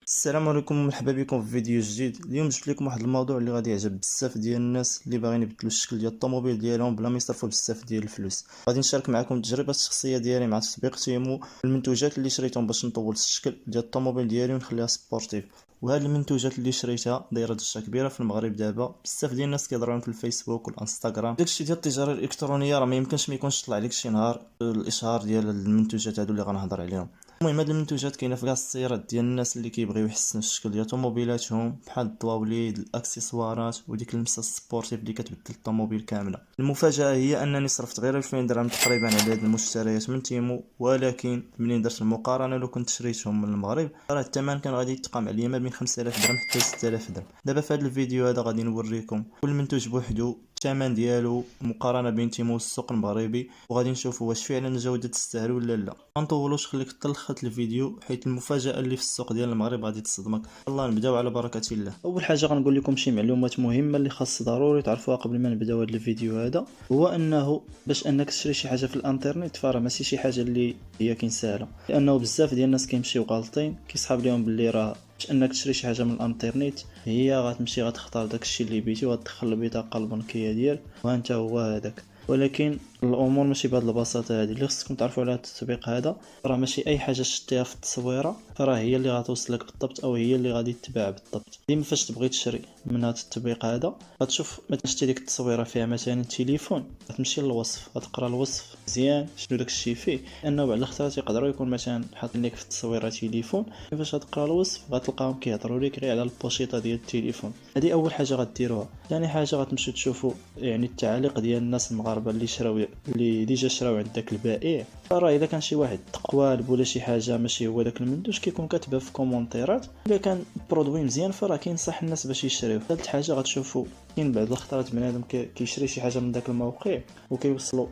السلام عليكم ومرحبا بكم في فيديو جديد. اليوم جبت لكم واحد الموضوع اللي غادي يعجب بزاف ديال الناس اللي باغيين يبدلوا الشكل ديال الطوموبيل ديالهم بلا ما يصرفوا بزاف ديال الفلوس. غادي نشارك معكم التجربه الشخصيه ديالي مع تطبيق تيمو، المنتوجات اللي شريتهم باش نطول الشكل ديال الطوموبيل ديالي ونخليها سبورتيف. وهاد المنتوجات اللي شريتها دايره ضجه كبيره في المغرب دابا، بزاف ديال الناس كيهضروا في الفيسبوك والانستغرام. داكشي ديال التجاره الالكترونيه راه ما يمكنش ما يكونش طلع لك شي نهار الاشهار ديال المنتوجات هادو اللي غنهضر عليهم. المهم هاد المنتوجات كاينه في كاع السيارات ديال الناس اللي كيبغيو يحسنوا الشكل ديال طوموبيلاتهم، بحال الطواوليد، الاكسسوارات وديك المسا سبورتيف اللي كتبدل الطوموبيل كامله. المفاجاه هي انني صرفت غير 2000 درهم تقريبا على هاد المشتريات من تيمو، ولكن منين درت المقارنه لو كنت شريتهم من المغرب راه الثمن كان غادي يتقام عليا ما بين 5000 درهم حتى 6000 درهم. دابا في هذا الفيديو هذا غادي نوريكم كل منتوج بوحدو، الثمن ديالو، مقارنه بين تيمو والسوق المغربي، وغادي نشوفوا واش فعلا الجوده تستاهل ولا لا. ما نطولوش، خليك حتى لخط الفيديو حيت المفاجاه اللي في السوق ديال المغرب غادي تصدمك. يلا نبداو على بركه الله. اول حاجه غنقول لكم شي معلومات مهمه اللي خاص ضروري تعرفوها قبل ما نبداو هذا الفيديو هذا، هو انه باش انك تشري شي حاجه في الانترنت فراه ماشي شي حاجه اللي هي كنساهله، لانه بزاف ديال الناس كيمشيو غالطين كيصحاب ليهم باللي راه باش انك تشري شي حاجه من الانترنت هي غتمشي غتختار داكشي اللي بيتي وغتدخل البطاقه البنكيه ديالك وانت هو هذاك. ولكن الامور ماشي بهذه البساطه هذه. اللي خصكم تعرفوا على التطبيق هذا راه ماشي اي حاجه شتيها في التصويره فراه هي اللي غتوصلك بالضبط او هي اللي غادي تتباع بالضبط. ديما فاش تبغي تشري من هذا التطبيق هذا غتشوف مثلا شتي ديك التصويره فيها مثلا تليفون، غتمشي للوصف غتقرا الوصف مزيان شنو داكشي فيه، لانه بعض الخطرات يقدروا يكون مثلا حاطين لك في التصويره تليفون، فاش غتقرا الوصف غتلقاهم كيهضروا لك غير على البوشيطه ديال التليفون. هذه اول حاجه غديروها. ثاني حاجه غتمشيو تشوفوا يعني التعاليق ديال الناس المغاربه اللي ديجا شراو عند داك البائع، فراه الا كان شي واحد قوالب ولا شي حاجه ماشي هو داك المنتوج كيكون كاتبها في كومونتيرات. الا كان برودوي مزيان فراه كينصح الناس باش يشريوه. ثالث حاجه غتشوفوا كاين بعض الخطرات بنادم كيشري شي حاجه من داك الموقع وكيوصلوا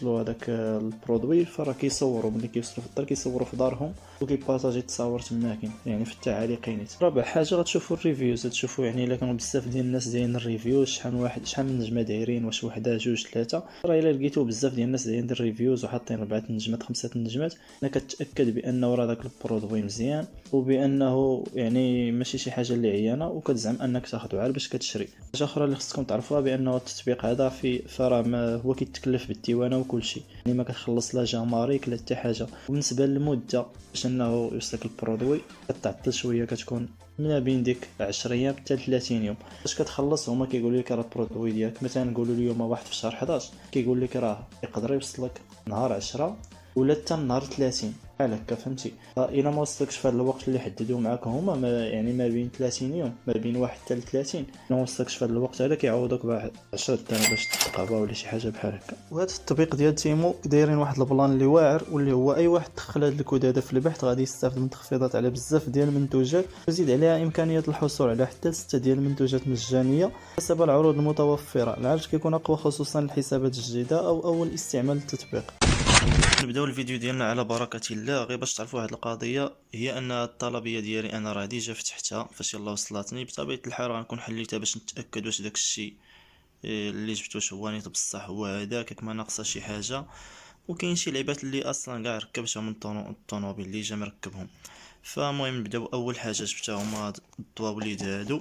هذاك البرودوي فراه كيصوروا ملي كيوصلوا في الدار كيصوروا في دارهم وكيبارطاجي التصاور تماكن يعني في التعاليقين. رابع حاجه غتشوفوا الريفيوز، تشوفوا يعني الا كانوا بزاف ديال الناس دايرين الريفيوز شحال من نجمه دايرين، واش وحده جوج ثلاثه. راه الا لقيتوا بزاف ديال الناس دايرين الريفيوز وحاطين 4 نجمات 5 نجمات انا كتاكد بانه راه داك البرودوي مزيان وبانه يعني ماشي شي حاجه اللي عيانه وكتزعم انك تاخذو عاد باش كتشري. حاجه اخرى اللي خصكم تعرفوها بانه التطبيق هذا فراه ما هو كيتكلف بالديوانه وكل شيء، يعني ما كتخلص لا جمارك لا حتى حاجه. وبالنسبه للمده باش انه يوصلك البرودوي كتعطل شويه، كتكون من بين ديك 10 ايام حتى 30 يوم. باش كتخلص هما كيقولوا لك راه البرودوي ديالك مثلا نقولوا اليوم واحد في شهر 11 كيقول لك راه يقدر يوصلك نهار 10 ولا حتى نهار 30 بحال هكا، فهمتي؟ فالا ما وصلكش في هذا الوقت اللي حددوه معاك هما يعني ما بين 30 يوم ما بين 1 حتى 30، الا ما وصلكش في هذا الوقت هذا كيعوضوك ب 10 درهم باش تقابا ولا شي حاجه بحال هكا. وهذا التطبيق ديال تيمو دايرين واحد البلان اللي واعر واللي هو اي واحد دخل هذا الكود هذا في البحث غادي يستافد من تخفيضات على بزاف ديال المنتوجات، وزيد عليها امكانيه الحصول على حتى 6 ديال المنتوجات مجانيه حسب العروض المتوفره. العرض كيكون اقوى خصوصا للحسابات الجديده او اول استعمال للتطبيق. نبداو الفيديو ديالنا على بركه الله. غير باش تعرفوا واحد القضيه هي ان الطلبيه ديالي انا راه ديجا فتحتها فاش يلاه وصلتني. بطبيعه الحال غنكون حليتها باش نتاكد واش داك الشيء اللي جبت واش هو نيت بصح هو هذاك ما ناقصه شي حاجه. وكاين شي لعبات اللي اصلا كاع ركبتهم من الطوموبيل اللي جا مركبهم. فالمهم نبداو. اول حاجه جبتها هما الطواوليد هادو.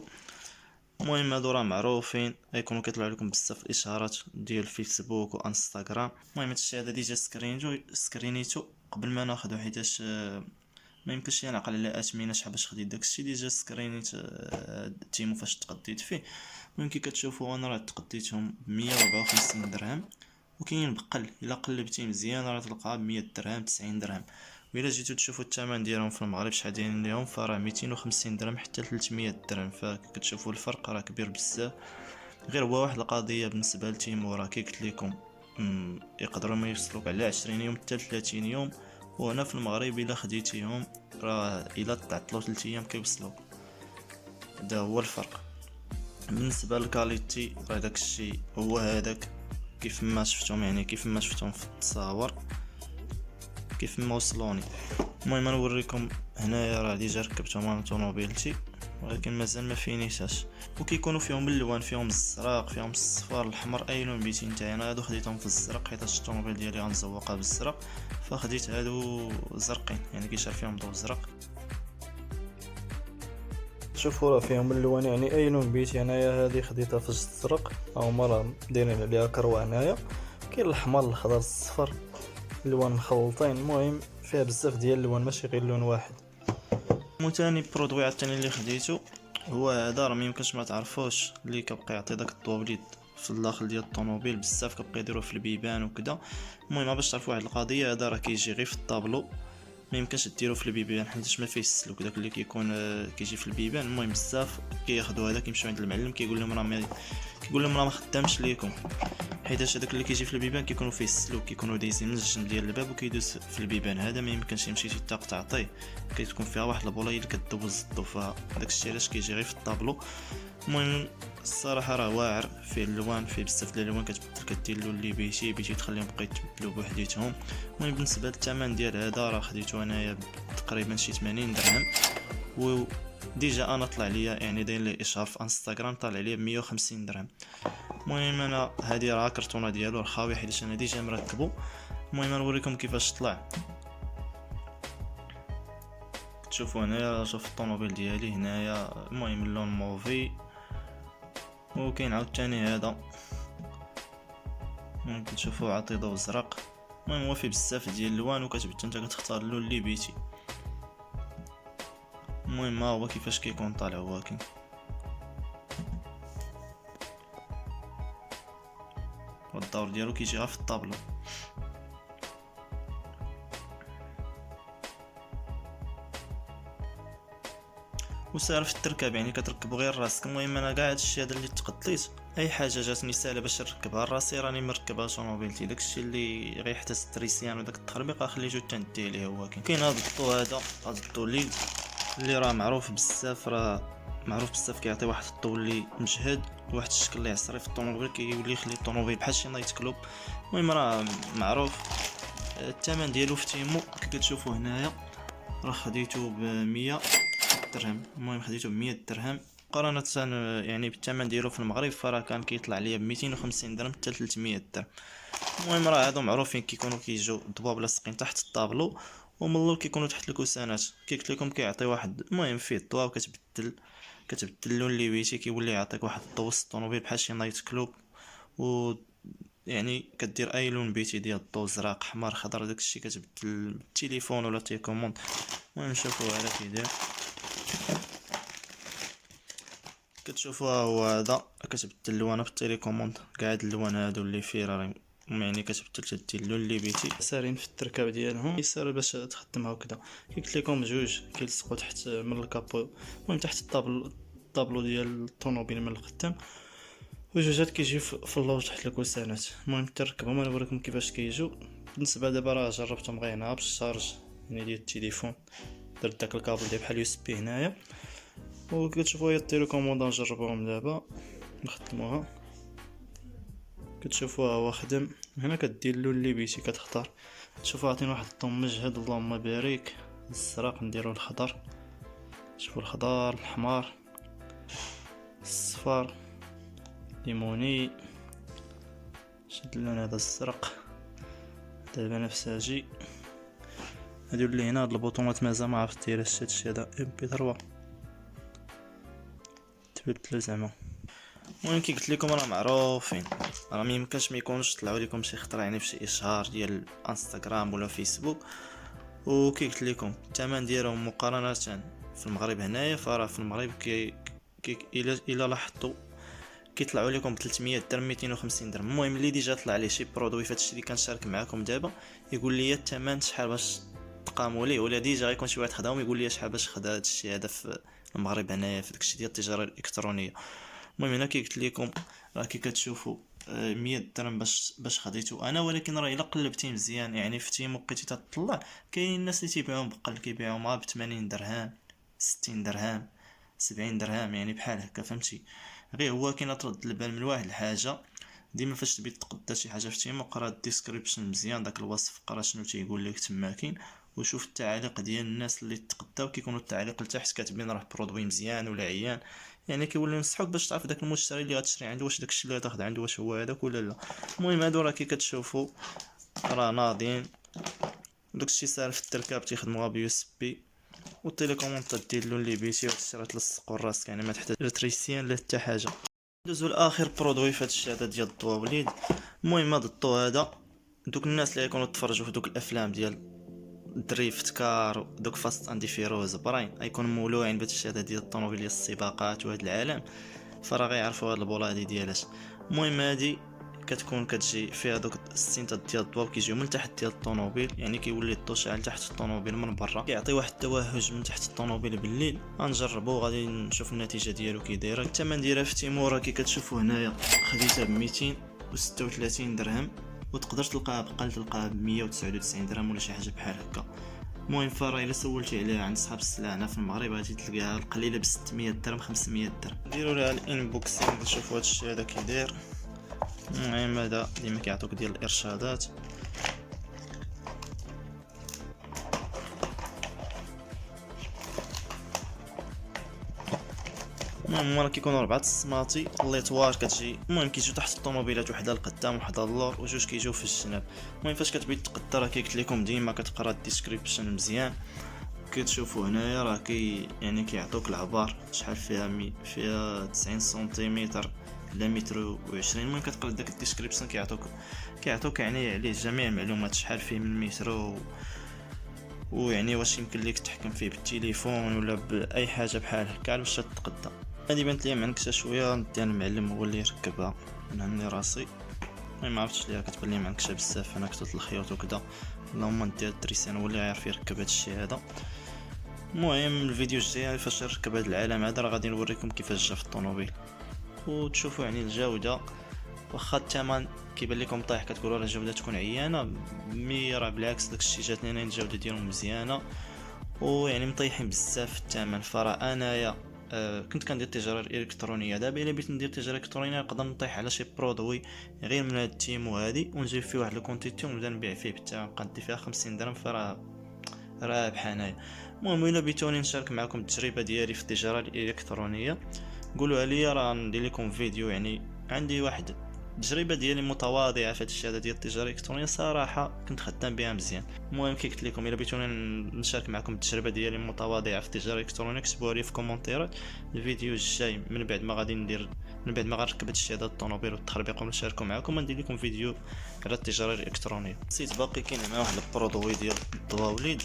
المهم هادو راه معروفين غيكونوا كيطلعوا لكم بزاف الاشهارات ديال الفيسبوك وانستغرام. المهم هادشي هذا ديجا سكرينيتو قبل ما ناخذو حيتاش ما يمكنش نعقل على اثمنه شحال باش خديت داكشي. ديجا سكرينيت تيمو فاش تقديت فيه. المهم كي كتشوفوا انا راه تقديتهم ب 154 درهم، وكاين بقل الا قلبتي مزيان راه تلقاها ب 100 درهم 90 درهم. وإلا جيتو تشوفوا الثمن ديالهم في المغرب شحال دايرين ليهم فراه 250 درهم حتى 300 درهم، فكتشوفوا الفرق راه كبير بزاف. غير هو واحد القضيه بالنسبه لتيمو راه كي قلت لكم يقدروا ما يوصلوك على 20 يوم حتى 30 يوم، وهنا في المغرب الا خديتيهم راه الا تعطلوا 3 ايام كيوصلوك. هذا هو الفرق. بالنسبه للكاليتي راه داكشي هو هذاك كيف ما شفتهم، يعني كيف ما شفتهم في التصاور كيف ما وصلوني. المهم نوريكم هنايا راه ديجا ركبتهم على طوموبيلتي ولكن مازال ما فينيتاش. وكيكونوا فيهم باللوان، فيهم الزرق فيهم الصفار الاحمر اي لون بيتي نتايا. انا هادو خديتهم في الزرق حيت الطوموبيل ديالي غنزوقها بالزرق فخديت هادو زرقين يعني كيشعل فيهم ضوء زرق. كتشوفوا راه فيهم اللوان، يعني اي لون بيتي. هنايا هذه خديتها في الزرق، او مرة دايرين عليها كروع. هنايا كاين الاحمر الخضر الصفر، اللوان مخلطين. المهم فيها بزاف ديال اللوان ماشي غير لون واحد. ثاني برودوي عاوتاني اللي خديته هو هذا، راه ميمكنش ما تعرفوش، اللي كيبقى يعطي داك الضوء وليد في الداخل ديال الطوموبيل بزاف، كيبقى يديروه في البيبان وكذا. المهم باش تعرفوا واحد القضيه، هذا راه كيجي غير في الطابلو، ما يمكنش ديرو في البيبان حيت ما فيه السلوك داك اللي كيكون كيجي في البيبان. المهم بزاف كياخذوا هذا كيمشيو عند المعلم كيقول لهم راه ما خدامش ليكم، حيت هذاك اللي كيجي في البيبان كيكونوا فيه السلوك، كيكونوا دايزين من الجنب ديال الباب وكيدوز في البيبان. هذا ما يمكنش يمشي تيتاق تعطيه، كتكون فيها واحد البولايه اللي كدوز الضو، فداك الشيء علاش كيجي غير في الطابلو. المهم الصراحه راه واعر، فيه اللوان، فيه بزاف ديال الالوان، كدير له اللي بيتي تخليهم بقى يتبدلوا بوحديتهم. المهم بالنسبه للثمن ديال هذا راه خديته انايا تقريبا شي 80 درهم، و ديجا انا طلع ليا يعني داير لي اشهار في انستغرام طلع ليا ب 150 درهم. المهم انا هذه راه كرتونه ديالو رخاوي حيت انا ديجا مركبو. المهم نوريكم كيفاش طلع. تشوفوا هنايا شوف الطوموبيل ديالي هنايا، المهم اللون موفي. وكاين عاوتاني هذا ممكن تشوفوا عطي ضوء زرق. المهم هو فيه بزاف ديال اللوان، وكتبت انت كتختار اللون اللي بيتي. المهم ها هو كيفاش كيكون طالع، هو كاين والدور ديالو كيجي غير في الطابلو. وسهل في التركاب، يعني كتركبو غير راسك. المهم انا كاع هادشي هذا اللي تقديت، اي حاجه جاتني ساهله باش نركبها راسي راني مركبها طوموبيلتي. داكشي اللي غيحتاج التريسيان وداك التخربيق خليتو تندي عليه. هو كاين هذا الضو، هذا الضو اللي راه معروف بزاف، راه معروف بزاف، كيعطي واحد الضو اللي مجهد، واحد الشكل اللي عصري في الطوموبيل، كيولي يخلي الطوموبيل بحال شي نايت كلوب. المهم راه معروف. الثمن ديالو في تيمو كي كتشوفوا هنايا راه خديته ب 100 درهم. المهم خديته ب 100 درهم مقارنة يعني بالثمن ديالو في المغرب، فراه كان كيطلع ليا ب 250 درهم حتى 300 درهم. المهم راه هادو معروفين، كيكونوا كيجيو ضباب لاصقين تحت الطابلو، ومن اللور كيكونوا تحت الكوسانات. كي قلت لكم كيعطي واحد، المهم فيه الضوء، كتبدل اللون اللي بغيتي، كيولي يعطيك واحد الضوء وسط الطوموبيل بحال شي نايت كلوب. و يعني كدير اي لون بيتي ديال الضوء، زرق احمر خضر، داكشي كتبدل بالتليفون ولا تيكوموند. المهم نشوفوا هذا كيدير، كتشوفوا هو هذا كتبدل اللوانه في التليكوموند. كاع هاد اللوان هادو اللي فيه راه يعني كتبدل تدير اللون اللي بيتي. ساهلين في التركاب ديالهم، يسهل باش تخدمها وكذا. كي قلت لكم جوج كيلصقوا تحت من الكابو، المهم تحت الطابلو ديال الطوموبيل من القدام، وجوجات كيجيو في اللور تحت الكوسانات. المهم تركبهم انا نوريكم كيفاش كيجيو. بالنسبه دابا راه جربتهم غير هنا بالشارج يعني ديال التليفون، درت داك الكابل ديال بحال USB هنايا، وكتشوفوا هي التيليكوموند نجربوهم دابا نخدموها. كتشوفوها هو خدم. هنا كدير اللون اللي بيتي كتختار. شوفوا عطينا واحد الطون مجهد، اللهم بارك. الزرق نديرو الخضر، شوفوا الخضر، الاحمر، الصفار، ليموني، شد اللون هذا الزرق، هذا بنفسجي. هادو اللي هنا هاد البوطونات مازال ما عرفت داير هادشي هذا MP3 تبدلو زعما. المهم كي قلت لكم راه معروفين، راه ميمكنش ما يكونوش طلعوا لكم شي خطره يعني في شي اشهار ديال انستغرام ولا فيسبوك. وكي قلت لكم الثمن ديالهم مقارنه في المغرب هنايا، فراه في المغرب كي الا لاحظتوا كيطلعوا لكم ب 300 درهم 250 درهم. المهم اللي ديجا طلع عليه شي برودوي فهادشي اللي كنشارك معكم دابا يقول لي الثمن شحال باش تقاموا ليه، ولا ديجا غيكون شي واحد خداهم يقول لي شحال باش خدا هادشي هذا في المغرب هنايا في داكشي ديال التجاره الالكترونيه. المهم هنا كي قلت لكم راه كي كتشوفوا 100 درهم باش خديتو انا، ولكن راه الا قلبتي مزيان يعني في تيمو بقيتي تطلع كاين الناس اللي تيبيعوهم بقل، كيبيعوهم ب 80 درهم 60 درهم 70 درهم يعني بحال هكا، فهمتي. غير هو كاين ترد البال من واحد الحاجه، ديما فاش تبي تقدا شي حاجه في تيمو قرا الديسكريبشن مزيان، داك الوصف قرا شنو تيقول لك تما كاين، وشوف التعاليق ديال الناس اللي تقداو، كيكونوا التعاليق لتحت كاتبين راه برودوي مزيان ولا عيان، يعني كيوليو ينصحوك باش تعرف داك المشتري اللي غتشري عنده واش داكشي اللي غتاخد عنده واش هو هذاك ولا لا. المهم هادو راه كي كتشوفوا راه ناضين، داكشي ساهل في التركاب، تيخدموها USB. والتيليكوموندات ديالو اللي بيتي وشرات تلصقو راسك، يعني ما تحتاج الكتريسيان لا حتى حاجه. ندوزو لاخر برودوي في هاد الشيء هذا ديال الضوا وليد. المهم هاد الضو هذا دوك الناس اللي يكونوا تفرجوا في دوك الافلام ديال دريفت كار دوك فاست اند فيروز براين غيكونوا مولوعين بهاد الشيء هذا ديال الطوموبيل ديال السباقات وهاد العالم، فراه غيعرفوا هاد البولا هادي ديالاش. المهم هادي كتكون كتجي فيها دوك السنتات ديال الضوء كيجيو من تحت ديال الطوموبيل، يعني كيولي الضو شاعل تحت الطوموبيل من برا، كيعطي واحد التوهج من تحت الطوموبيل بالليل. غنجربو غادي نشوف النتيجه ديالو كي دايره. الثمن ديالها في تيمور كي كتشوفوا هنايا خديتها ب 236 درهم، وتقدر تلقاها بقال تلقاها ب 199 درهم ولا شي حاجه بحال هكا. المهم فراه الا سولتي عليها عند صحاب السلعه هنا في المغرب غادي تلقاها القليله ب 600 درهم 500 درهم. نديروا لها الانبوكسينغ نشوفوا هذا الشيء هذا كي داير. المهم هذا ديما كيعطوك ديال الارشادات. المهم راه كيكونوا 4 السماطي الليطوار كتجي. المهم كيجيو تحت الطوموبيلات وحده القدام وحده اللور وجوج كيجيو في الجناب. المهم فاش كتبغي تقدر راه كيكتب لكم ديما كتقرا الديسكريبشن مزيان. كتشوفوا هنايا راه يعني كيعطوك العبار شحال فيها 90 سنتيمتر لا متر و20. المهم كتقرا داك الديسكريبشن كيعطوك يعني عليه جميع المعلومات شحال فيه من متر ويعني واش يمكن ليك تحكم فيه بالتليفون ولا باي حاجه بحال هكا باش تتقدم. هادي بانت لي معنكشه شويه نديها المعلم هو اللي يركبها من عندي راسي. ما عرفتش ليها كتبان لي معنكشه بزاف، انا كتبت الخيوط وكذا. اللهم ندير الدريسان هو اللي غيعرف يركب هادشي هذا. المهم الفيديو الجاي فاش نركب هذا العالم هذا راه غادي نوريكم كيفاش جا في الطوموبيل وتشوفوا يعني الجوده. واخا الثمن كيبان لكم طايح كتقولوا راه الجوده تكون عيانه، مي راه بالعكس داكشي جاتني انا الجوده ديالهم مزيانه ويعني مطيحين بزاف في الثمن. فراه انايا كنت كندير التجاره الالكترونيه، دابا الا بغيت ندير تجاره الكترونيه نقدر نطيح على شي برودوي غير من هاد التيمو هادي ونجيب فيه واحد الكونتيتي ونبدا نبيع فيه بالثمن نبقى ندي فيها 50 درهم، فراه رابح انايا. المهم الا بغيتوني نشارك معكم التجربه ديالي في التجاره الالكترونيه قولوا لي راه ندير لكم فيديو. يعني عندي واحد التجربه ديالي متواضعه في هذا الشيء هذا ديال التجاره الالكترونيه، صراحه كنت خدام بها مزيان. المهم كي قلت لكم الا بغيتوني نشارك معكم التجربه ديالي متواضعه في التجاره الالكترونيه كتبوها لي في كومونتيرات. الفيديو الجاي من بعد ما غنركب هذا الشيء هذا الطوموبيل والتخربيق ونشاركو معكم ندير لكم فيديو على التجاره الالكترونيه. نسيت باقي كاين معايا واحد البرودوي ديال الضوا وليد.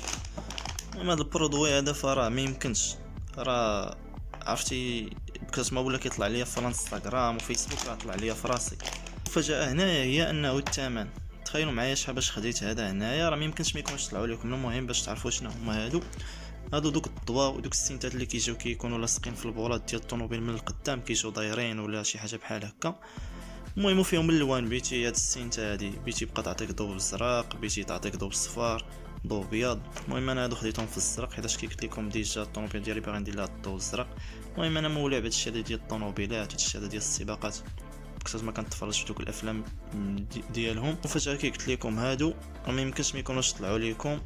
المهم هذا البرودوي هذا فراه ما يمكنش، راه عرفتي بكاش ما ولا كيطلع ليا في الانستغرام وفيسبوك راه طلع ليا في راسي. الفجأة هنايا هي انه الثمن، تخيلوا معايا شحال باش خديت هذا هنايا، راه ما يمكنش ما يكونش طلعوا لكم. المهم باش تعرفوا شنو هما هادو دوك الضواء ودوك السنتات اللي كيجيو كيكونوا لاصقين في البولات ديال الطوموبيل من القدام كيجيو دايرين ولا شي حاجه بحال هكا. المهم فيهم الالوان، بيتي هاد السنته هادي بيتي بقى تعطيك ضوء الزرق، بيتي تعطيك ضوء الصفار، ضوء ابيض. المهم انا هادو خديتهم في الزرق حيتاش كي قلت لكم ديجا الطوموبيل ديالي باغي ندير لها الضوء الزرق. المهم انا مولع بهذا الشيء ديال الطوموبيلات، هذا الشيء ديال السباقات كنت ما كنتفرج في دوك الافلام ديالهم. وفجاه كي قلت لكم هادو راه ما يمكنش ما يكونوش طلعوا لكم.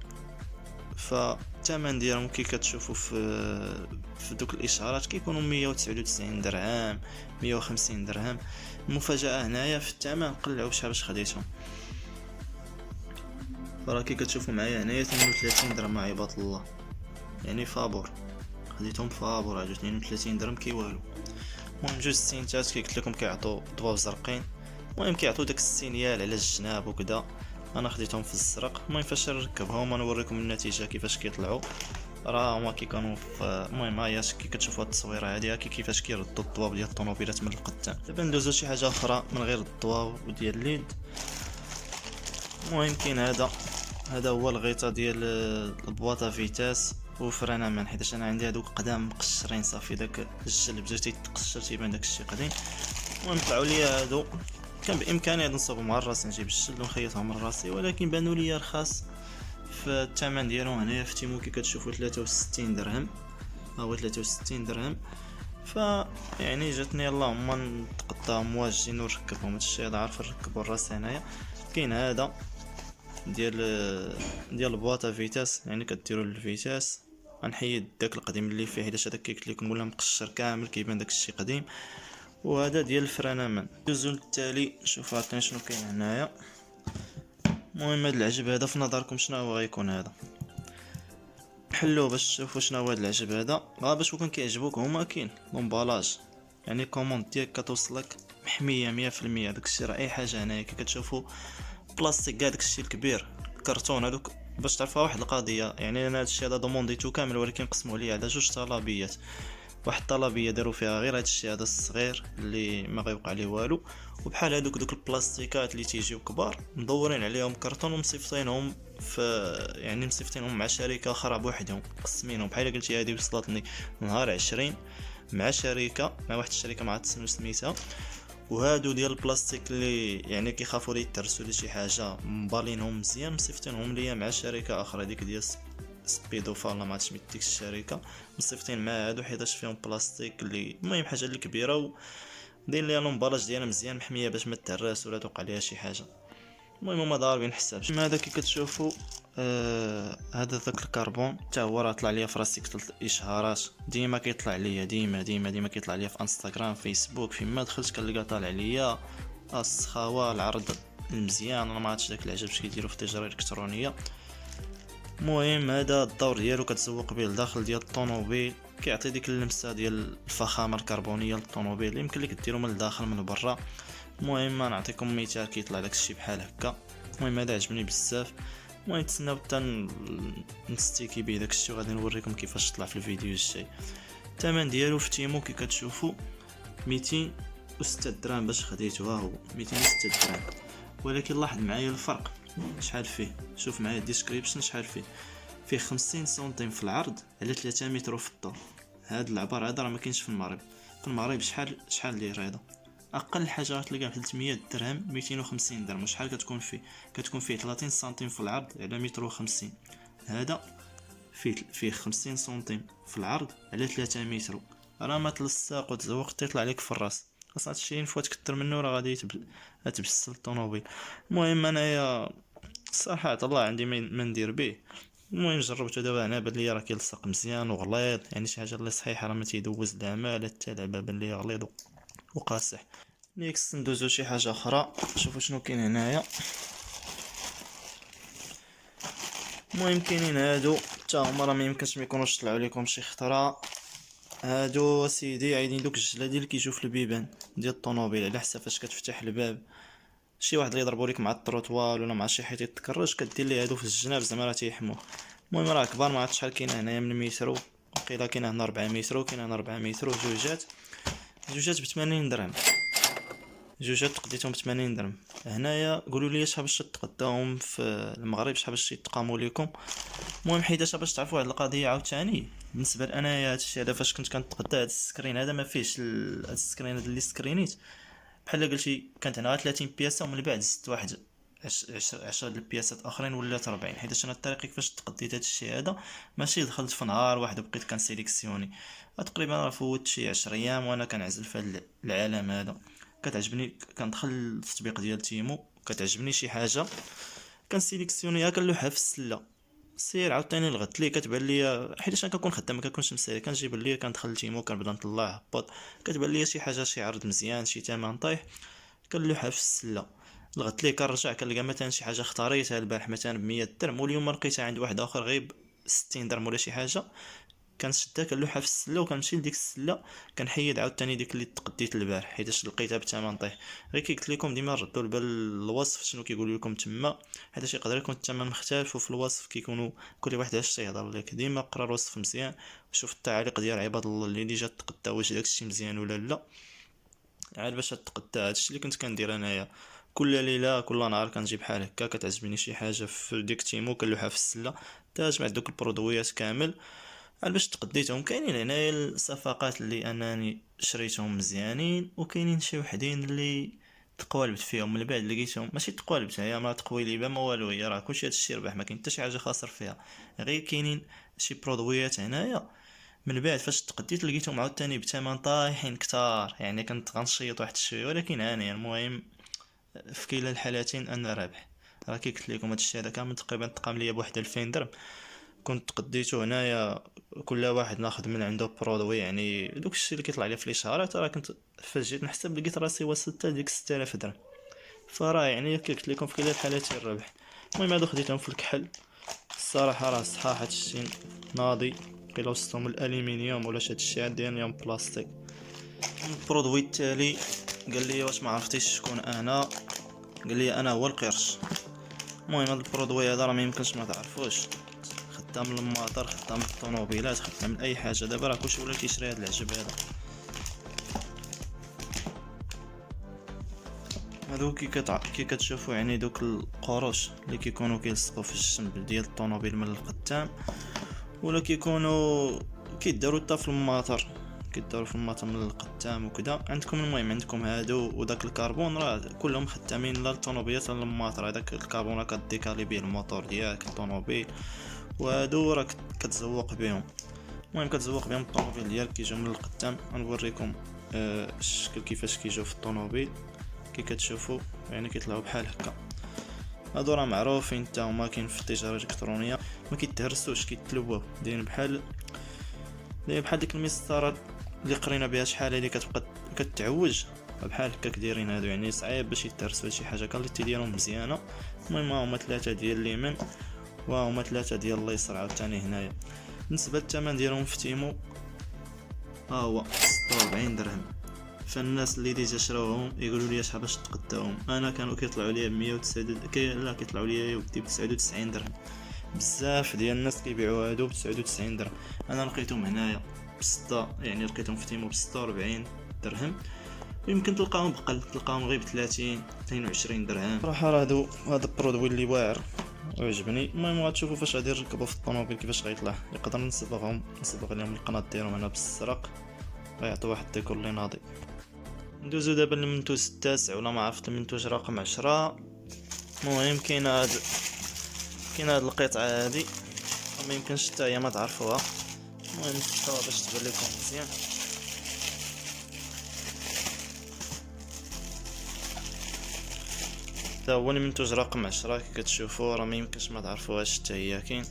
فالثمن ديالهم كي كتشوفوا في دوك الاشارات كيكونوا 199 درهم 150 درهم. المفاجاه هنايا في الثمن قلعوا بشحال باش خديتهم. فراه كي كتشوفوا معايا هنايا 32 درهم عباد الله، يعني فابور خديتهم فابور على 32 درهم كي والو. المهم جوج السينتات كي قلت لكم كيعطوا ضواو زرقين، المهم كيعطوا داك السينيال على الجناب وكذا. انا خديتهم في الزرق. المهم فاش نركبهم ونوريكم النتيجه كيفاش كيطلعوا. راه هما كيكونوا المهم هيا كي كتشوفوا التصويره هذه كيفاش كيردوا الضواو ديال الطوموبيلات من القدام. دابا ندوزو شي حاجه اخرى من غير الضواو وديال الليد. المهم كاين هذا هو الغيطه ديال البواطه فيتاس وفرانمان، حيت انا عندي هذوك قدام مقشرين صافي داك الجلب جا تيتقشر تيبان داك الشيء قديم. المهم طلعوا لي هادو كان بامكاني نصوبهم مع راسي نجيب الجلد ونخيطهم من راسي، ولكن بانوا لي رخاص في الثمن ديالهم. هنايا في تيمو كي كتشوفوا 63 درهم، ها هو 63 درهم. ف يعني جاتني اللهم نتقداهم واجدين ونركبهم. هادشي هذا عارف نركبو راسي. هنايا كاين هذا ديال البواطه فيتاس، يعني كديروا الفيتاس. غنحيد داك القديم اللي فيه حيت هذا كي قلت لكم ولا مقشر كامل كيبان داك الشيء قديم. وهذا ديال الفرانمان. ندوزو للتالي نشوفوا عطينا شنو كاين هنايا. المهم هذا العجب هذا في نظركم شنو هو غيكون؟ هذا حلو باش تشوفوا شنو هو هاد العجب هذا. باش كون كيعجبوك هما كاين لومبالاج، يعني كوموند ديالك كتوصلك محميه 100%. داكشي راه اي حاجه هنايا كي كتشوفوا بلاستيك كاع داكشي الكبير الكرتون هذوك. باش تعرفوا واحد القضيه، يعني انا هادشي هذا دومونديتو كامل، ولكن قسموا لي على جوج طلبيات. واحد الطلبيه داروا فيها غير هادشي هذا الصغير اللي ما غيوقع عليه والو، وبحال هادوك دوك البلاستيكات اللي تيجيو كبار مدورين عليهم كرتون ومصيفطينهم في، يعني مصيفطينهم مع شركه اخرى بوحدهم مقسمينهم. بحال قلتي هذه وصلتني نهار 20 مع شركه، مع واحد الشركه ما عرفت سميتها. وهادو ديال البلاستيك اللي يعني كيخافوا لي يترسوا لي شي حاجه، مبالينهم مزيان مصيفطينهم ليا مع شركه اخرى ديك ديال سبيدوفا ولا ما عرفتش سميت ديك الشركه. مصيفطين مع هادو حيتاش فيهم بلاستيك اللي المهم حاجه اللي كبيره، و داير ليها لومبالاج ديالها مزيان محميه باش ما تهرس ولا توقع ليها شي حاجه. المهم هما ضاربين حساب. هذا كي كتشوفوا هذا ذاك الكربون حتى هو راه طلع ليا في راسي الاشهارات، ديما كيطلع ليا، ديما كيطلع ليا في انستغرام فيسبوك، فيما دخلت كنلقى طالع ليا السخاوه العرض المزيان. انا ما عرفتش داك العجب اش كيديروا في التجاره الالكترونيه. المهم هذا الدور ديالو كتسوق به لداخل ديال الطوموبيل، كيعطي ديك اللمسه ديال الفخامه الكربونيه للطوموبيل اللي يمكن لك ديرو من الداخل من برا. المهم نعطيكم مثال كيطلع داك الشيء بحال هكا. المهم هذا عجبني بزاف. المهم نتسناو حتى نستيكي به داك الشيء، وغادي نوريكم كيفاش طلع في الفيديو الجاي. الثمن ديالو في تيمو كي كتشوفوا 206 درهم باش خديته، ها هو 206 درهم. ولكن لاحظ معايا الفرق شحال فيه، شوف معايا الديسكريبشن شحال فيه 50 سنتيم في العرض على 3 متر في الطول. هاد العبار هذا راه ما كاينش في المغرب. في المغرب شحال داير هذا؟ اقل حاجه غتلقاها ب 300 درهم 250 درهم. وشحال كتكون فيه 30 سنتيم في العرض على متر و50. هذا فيه 50 سنتيم في العرض على 3 متر. راه ما تلصق وتزوق تطلع لك في الراس. خاصنا هادشي نفوت كتر منه راه غادي تبسل الطوموبيل. المهم انايا صراحه الله عندي ما ندير به. المهم جربته دابا هنا بان لي راه كيلصق مزيان وغليظ، يعني شي حاجه اللي صحيحه راه ما تيدوز العماله حتى اللعبه بان لي غليظ وقاصح. نيكست ندوزو شي حاجه اخرى، شوفوا شنو كاين هنايا. المهم كاينين هادو حتى هما راه ما يمكنش ما يكونوش طلعوا لكم شي خطره. هادو سيدي عايدين دوك الجلادي اللي كيجيو في البيبان ديال الطوموبيل، على حسب فاش كتفتح الباب شي واحد يضربوا لك مع الطروطوار ولا مع شي حيط يتكرج، كدير ليه هادو في الجناب زعما راه تيحموه. المهم راه كبار، ما عرفت شحال كاين هنايا من مترو، وقيلا كاين هنا 4 متر وكاين هنا 4 متر. جوجات ب 80 درهم، جوجات تقديتهم ب 80 درهم. هنايا قولوا لي شحال باش تقداهم في المغرب، شحال باش يتقاموا لكم. المهم حيت باش تعرفوا واحد القضيه عاوتاني، بالنسبه لانايا هادشي هذا فاش كنت كنتقدا هاد السكرين هذا ما فيهش هاد السكرين هذا اللي سكرينيت بحال قلتي كانت هنا 30 بياسه، ومن بعد زدت واحد 10 البياسات اخرين ولات 40. حيت انا الطريقه كيفاش تقديت هادشي هذا ماشي دخلت في نهار واحد وبقيت كنسيليكسيوني. تقريبا راه فوت شي 10 ايام وانا كنعزل في هاد العالم هذا. كتعجبني كندخل التطبيق ديال تيمو، كتعجبني شي حاجه كنسيليكسيونيها كنلوحها في السله. سير عاوتاني لغت لي كتبان لي، حيت انا كنكون خدام ما كنكونش مسالي، كنجيب لي كندخل تيمو كنبدا نطلع هبط، كتبان لي شي حاجه شي عرض مزيان شي ثمن طايح كنلوحها في السله. لغت لي كنرجع كنلقى مثلا شي حاجه اختاريتها البارح مثلا ب 100 درهم، واليوم لقيتها عند واحد اخر غير ب 60 درهم ولا شي حاجه. كنشدها كنلوحها في السله وكنمشي لديك السله كنحيد عاوتاني ديك اللي تقديت البارح حيتاش لقيتها بثمن طيح. غير كي قلت لكم ديما ردوا البال الوصف شنو كيقولوا لكم تما، حيتاش يقدر يكون الثمن مختلف وفي الوصف كيكونوا كل واحد اش تيهضر لك. ديما قرا الوصف مزيان وشوف التعاليق ديال عباد الله اللي ديجا تقدا واش داكشي مزيان ولا لا، عاد باش تقدا. هادشي اللي كنت كندير انايا كل ليله كل نهار كنجيب بحال هكا كتعجبني شي حاجه في ديك تيمو كنلوحها في السله تجمع دوك البرودويات كامل باش تقديتهم. كاينين هنايا الصفقات اللي انني شريتهم مزيانين، وكاينين شي وحدين اللي تقوالبت فيهم من بعد لقيتهم ماشي تقوالبت، هي ما تقويلي ما والو، هي راه كلشي هادشي ربح ما كاين حتى شي حاجه خاسر فيها. غير كاينين شي برودويات هنايا من بعد فاش تقديت لقيتهم عاوتاني بثمن طايحين كتار، يعني كنت غنشيط واحد الشويه. ولكن هاني المهم في كلا الحالتين انا رابح. راه كي قلت لكم هادشي هذا كامل تقريبا تقام ليا بواحد 2000 درهم. كنت قديته هنايا كل واحد ناخذ من عنده برودوي، يعني دوك الشيء اللي كيطلع لي في الاشهارات. راه كنت فاش جيت نحسب لقيت راسي وصلت لديك 6000 درهم. فراه يعني كي قلت لكم في كلا الحالتين الربح. المهم هادو خديتهم في الكحل. الصراحه راه صحاح هادشي ناضي، الا وصلتهم الالومنيوم ولا هادشي عندي اليوم بلاستيك. البرودوي التالي قال لي واش ما عرفتيش شكون انا، قال لي انا هو القرش. المهم هذا البرودوي هذا راه ما يمكنش ما تعرفوش، خدام المطار، خدام الطوموبيلات، خدام من اي حاجه. دابا راه كلشي ولا كيشري هذا العجب هذا. هادو كي كتشوفوا يعني دوك القروش اللي كيكونوا كيلصقوا في الجنب ديال الطوموبيل من القدام، ولا كيكونوا كيداروا حتى في المطار، كيداروا في المطار من القدام وكذا. عندكم المهم عندكم هادو، وداك الكربون راه كلهم خدامين لا الطوموبيلات لا المطار. هذاك الكربون راه كديكالي به الموتور ديالك الطوموبيل، وهادو راه كتزوق بهم. المهم كتزوق بهم الطوموبيل ديالك كيجيو من القدام. غنوريكم الشكل كيفاش كيجيو في الطوموبيل. كي كتشوفوا يعني كيطلعوا بحال هكا. هادو راه معروفين حتى هما، كاين في التجاره الالكترونيه، ما كيتهرسوش، كيتلووا دايرين بحال ديك المسطرات اللي قرينا بها شحال هادي، كتبقى كتعوج بحال هكاك دايرين هادو. يعني صعيب باش يتهرسوا شي حاجه، كاليتي ديالهم مزيانه. المهم هما 3 ديال اليمين وهما 3 ديال اليسار عاوتاني هنايا. بالنسبه للثمن ديالهم في تيمو ها هو 46 درهم. فالناس اللي ديجا شراوهم يقولوا لي شحال باش تقداهم. انا كانوا كيطلعوا لي 109 لا كيطلعوا لي يا ودي ب 99 درهم. بزاف ديال الناس كيبيعوا هادو ب 99 درهم. انا لقيتهم هنايا بستة، يعني لقيتهم في تيمو ب 46 درهم. يمكن تلقاهم بقل، تلقاهم غير ب 30 22 درهم. صراحه راه هذا البرودوي اللي واعر وعجبني. المهم غتشوفوا فاش غادي نركبوا في الطوموبيل كيفاش غيطلع. نقدر نصبغ لهم القناه ديالهم هنا بالزرق، غيعطيو واحد الديكور اللي ناضي. ندوزو دابا للمنتوج التاسع، ولا ما عرفت المنتوج رقم 10. المهم كاين هاد القطعه هادي، ما يمكنش حتى هي ما تعرفوها. المهم نفتحوها باش تبان لكم مزيان. هذا هو المنتوج رقم 10. كي كتشوفوا راه ما يمكنش ما تعرفوهاش حتى هي. كاين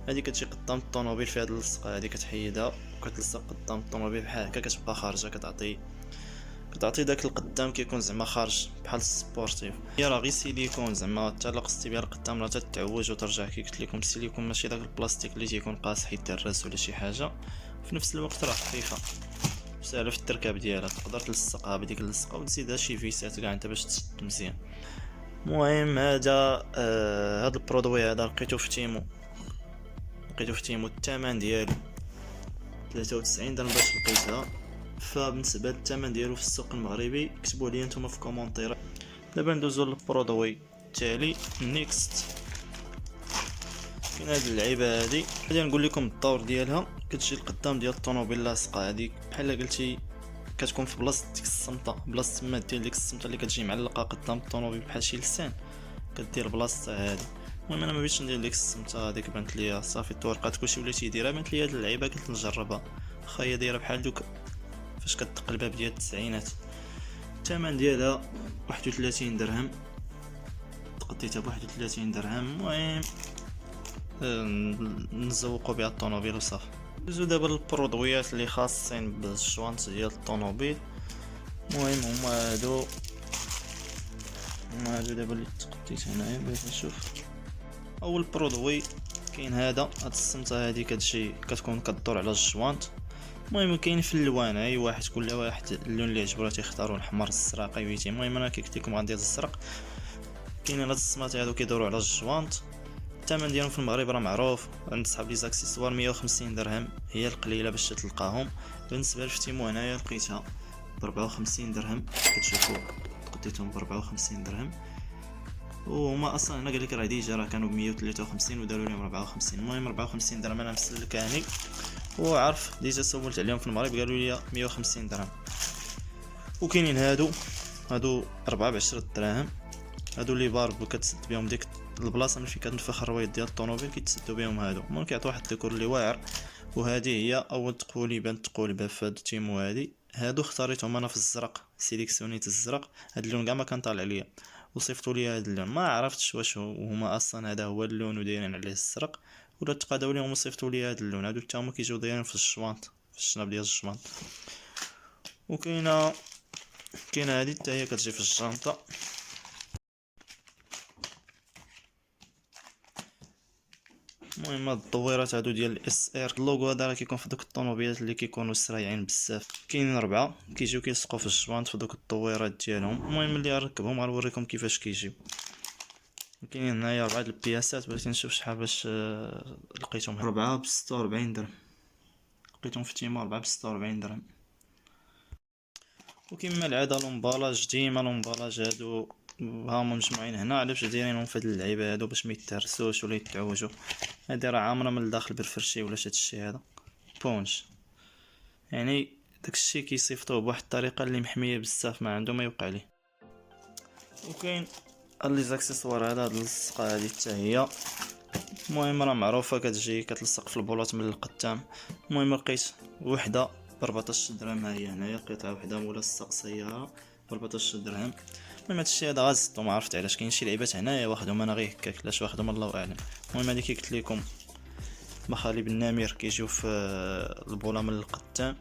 هادي كتجي قدام الطوموبيل في هاد اللصقه هادي، كتحيدها وكتلصق قدام الطوموبيل بحال هكا، كتبقى خارجه، كتعطي داك القدام كيكون زعما خارج بحال السبورتيف. هي راه غير سيليكون، زعما حتى لا قصتي بها القدام راه تتعوج وترجع. كي قلت لكم السيليكون ماشي داك البلاستيك اللي تيكون قاصح يدرس ولا شي حاجه. في نفس الوقت راه خفيفه سهله في التركاب ديالها، تقدر تلصقها بديك اللصقه وتزيدها شي فيسات كاع انت باش تشد مزيان. المهم هذا البرودوي هذا لقيتو في تيمو، الثمن ديالو 93 درهم باش لقيتها. فبالنسبه للثمن ديالو في السوق المغربي كتبوا لي نتوما في كومونتير. دابا ندوزو للبرودوي التالي نيكست. كاين هاد اللعيبه هادي، غادي نقول لكم الدور ديالها. كتجي القدام ديال الطوموبيل لاصقه هادي بحال قلتي، كتكون في بلاصه ديك الصمته، بلاصه تما ديال ديك الصمته اللي كتجي معلقه قدام الطوموبيل بحال شي لسان، كدير بلاصتها هادي. المهم انا ما بغيتش ندير ديك الصمته هذيك، بانت ليا صافي الطورقات كلشي ولا تيديرها. بانت ليا هاد اللعيبه قلت نجربها، واخا هي دايره بحال دوك فاش كتدق الباب ديال التسعينات. الثمن ديالها 31 درهم، تقديتها ب 31 درهم. المهم نزوقوا بها الطوموبيل وصافي. ندوزو دابا للبرودويات اللي خاصين بالجوانت ديال الطوموبيل. المهم هما هادو دابا اللي تقديت هنايا باش نشوف. اول برودوي كاين هاد الصمته هادي، كتكون كدور على الجوانت. المهم كاين في الالوان، اي واحد كل واحد اللون اللي عجبو راه تيختاروا الاحمر الزرق ايويتي. المهم انا كي قلت لكم غندير الزرق. كاينين هاد الصمات هادو كيدوروا على الجوانت. الثمن ديالهم في المغرب راه معروف عند صحاب لي زاكسيسوار 150 درهم، هي القليله باش تلقاهم. بالنسبه لفتيمو هنايا لقيتها ب 54 درهم. كتشوفوا قديتهم ب 54 درهم، وهما اصلا انا قال لك راه ديجا راه كانوا ب 153 وداروا لهم 54. المهم 54 درهم انا مسلكاني وعارف ديجا سولت عليهم في المغرب قالوا لي 150 درهم. وكاينين هادو 4 ب 10 دراهم. هادو لي بارب كتسد بهم ديك البلاصه من فين كتنفخ الرويض ديال الطوموبيل، كيتسدوا بهم هادو. المهم كيعطيو واحد الديكور اللي واعر. وهذه هي اول تقولبه في هاد التيمو هادي. هادو اختاريتهم انا في الزرق، سيليكسيونيت الزرق. هاد اللون كاع ما كان طالع ليا، وصيفطوا لي هاد اللون. ما عرفتش واش هما اصلا هذا هو اللون ودايرين عليه الزرق، ولا تقاداو ليهم وصيفطوا لي هاد اللون. هادو حتى هما كيجيو دايرين في الجوانط، في الجناب ديال الجوانط. وكاينه هادي حتى هي كتجي في الجانطه. المهم هاد الدويرات هادو ديال الاس ار، اللوغو هذا راه كيكون في دوك الطوموبيلات اللي كيكونوا سرايعين بزاف. كاينين 4 كيجيو كيلصقوا في الجوانت في دوك الدويرات ديالهم. المهم ملي غنركبهم غنوريكم كيفاش كيجيو. كاينين هنايا 4 البياسات، بغيت نشوف شحال باش لقيتهم. 4 ب 46 درهم، لقيتهم في تيما 4 ب 46 درهم. وكما العاده لومبالاج، ديما لومبالاج هادو هاهما مجموعين هنا. علاش دايرينهم في هاد اللعيبه هادو؟ باش ما يتهرسوش ولا يتعوجوا. هادي راه عامره من الداخل بالفرشي ولا هادشي هذا بونج، يعني داكشي كيصيفطوه بواحد الطريقه اللي محميه بزاف، ما عنده ما يوقع ليه. وكاين لي زاكسيسوار هذا، هاد اللصقه هادي حتى هي. المهم راه معروفه، كتجي كتلصق في البلاط من القدام. المهم لقيت وحده ب 14 درهم، ها هي هنايا قطعه وحده ملصق سياره ب 14 درهم. المهم هادشي هذا غازتو، ما عرفت علاش. كاين شي لعيبات هنايا واخدهم انا غير هكاك، علاش واخدهم الله اعلم. المهم هادي كي قلت لكم مخالب النمر كيجيو في البوله من القدام.